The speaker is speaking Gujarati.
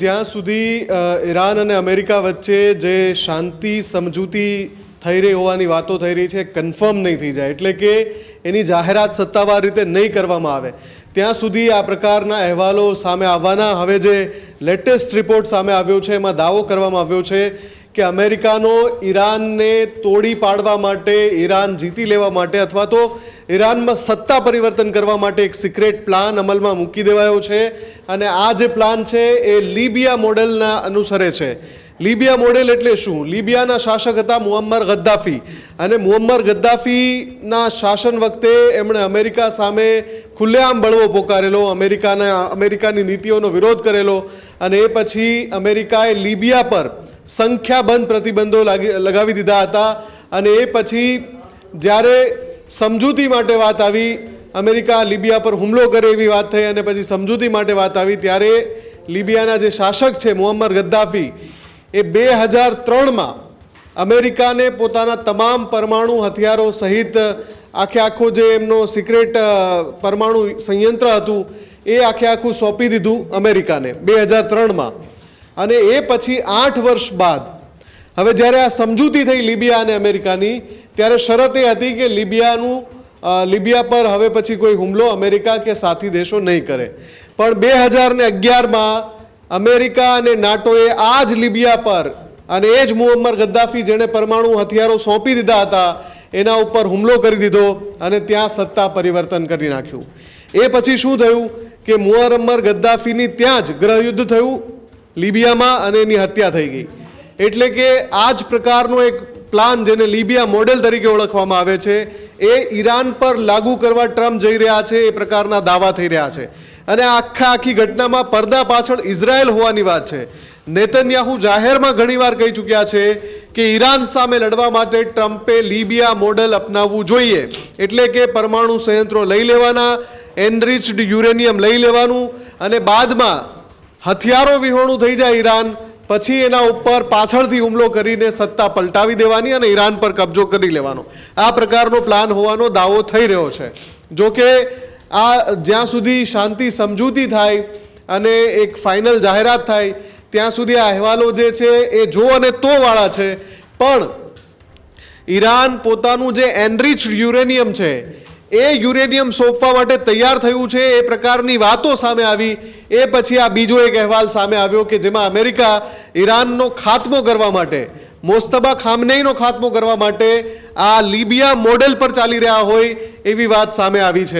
જ્યાં સુધી ઈરાન અને અમેરિકા વચ્ચે જે શાંતિ સમજૂતી થઈ રહી હોવાની વાતો થઈ રહી છે કન્ફર્મ નહીં થઈ જાય, એટલે કે એની જાહેરાત સત્તાવાર રીતે નહીં કરવામાં આવે ત્યાં સુધી આ પ્રકારના અહેવાલો સામે આવવાના. હવે જે લેટેસ્ટ રિપોર્ટ સામે આવ્યો છે એમાં દાવો કરવામાં આવ્યો છે કે અમેરિકાનો ઈરાનને તોડી પાડવા માટે, ઈરાન જીતી લેવા માટે અથવા તો ઈરાનમાં સત્તા પરિવર્તન કરવા માટે એક સિક્રેટ પ્લાન અમલમાં મૂકી દેવાયો છે. અને આ જે પ્લાન છે એ લીબિયા મોડેલના અનુસરે છે. લીબિયા મોડેલ એટલે શું? લીબિયાના શાસક હતા મુઅમ્મર ગદ્દાફી, અને મુઅમ્મર ગદ્દાફીના શાસન વખતે એમણે અમેરિકા સામે ખુલ્લેઆમ બળવો પોકારેલો, અમેરિકાની નીતિઓનો વિરોધ કરેલો, અને એ પછી અમેરિકાએ લીબિયા પર સંખ્યાબંધ પ્રતિબંધો લગાવી દીધા હતા. અને એ પછી જ્યારે સમજૂતી માટે વાત આવી, અમેરિકા લીબિયા પર હુમલો કરે એવી વાત થઈ, અને પછી સમજૂતી માટે વાત આવી, ત્યારે લીબિયાના જે શાસક છે મુઅમ્મર ગદ્દાફી એ 2003માં અમેરિકાને પોતાના તમામ પરમાણુ હથિયારો સહિત આખો જે એમનો સિક્રેટ પરમાણુ સંયંત્ર હતું એ આખું સોંપી દીધું અમેરિકાને 2003માં. અને એ પછી 8 વર્ષ બાદ હવે જ્યારે આ સમજૂતી થઈ લીબિયા અને અમેરિકાની, ત્યારે શરત એ હતી કે લીબિયા પર હવે પછી કોઈ હુમલો અમેરિકા કે સાથી દેશો નહીં કરે. પણ 2011માં અમેરિકા અને નાટોએ આ જ લીબિયા પર, અને એ જ મુઅમ્મર ગદ્દાફી જેણે પરમાણુ હથિયારો સોંપી દીધા હતા એના ઉપર હુમલો કરી દીધો અને ત્યાં સત્તા પરિવર્તન કરી નાખ્યું. એ પછી શું થયું કે મુઅમ્મર ગદ્દાફીની ત્યાં જ ગૃહયુદ્ધ થયું લીબિયામાં, અને એની હત્યા થઈ ગઈ. એટલે કે આ જ પ્રકારનો એક પ્લાન, જેને લીબિયા મોડેલ તરીકે ઓળખવામાં આવે છે, એ ઈરાન પર લાગુ કરવા ટ્રમ્પ જઈ રહ્યા છે, એ પ્રકારના દાવા થઈ રહ્યા છે. અને આખી ઘટનામાં પડદા પાછળ ઇઝરાયલ હોવાની વાત છે. નેતન્યાહુ જાહેરમાં ઘણીવાર કહી ચૂક્યા છે કે ઈરાન સામે લડવા માટે ટ્રમ્પે લીબિયા મોડેલ અપનાવવું જોઈએ, એટલે કે પરમાણુ સંયંત્રો લઈ લેવાના, એનરિચ્ડ યુરેનિયમ લઈ લેવાનું, અને બાદમાં હથિયારો વિહોણું થઈ જાય ઈરાન, પછી એના ઉપર પાછળથી હુમલો કરીને સત્તા પલટાવી દેવાની અને ઈરાન પર કબજો કરી લેવાનો. આ પ્રકારનો પ્લાન હોવાનો દાવો થઈ રહ્યો છે. જોકે આ જ્યાં સુધી શાંતિ સમજૂતી થાય અને એક ફાઇનલ જાહેરાત થાય ત્યાં સુધી આ અહેવાલો જે છે એ જો અને તો વાળા છે. પણ ઈરાન પોતાનું જે એનરિચ્ડ યુરેનિયમ છે એ યુરેનિયમ સોંપવા માટે તૈયાર થયું છે, એ પ્રકારની વાતો સામે આવી. એ પછી આ બીજો એક અહેવાલ સામે આવ્યો કે જેમાં અમેરિકા ઈરાનનો ખાત્મો કરવા માટે, મોસ્તબા ખામનેઈનો ખાત્મો કરવા માટે આ લીબિયા મોડેલ પર ચાલી રહ્યા હોય એવી વાત સામે આવી છે.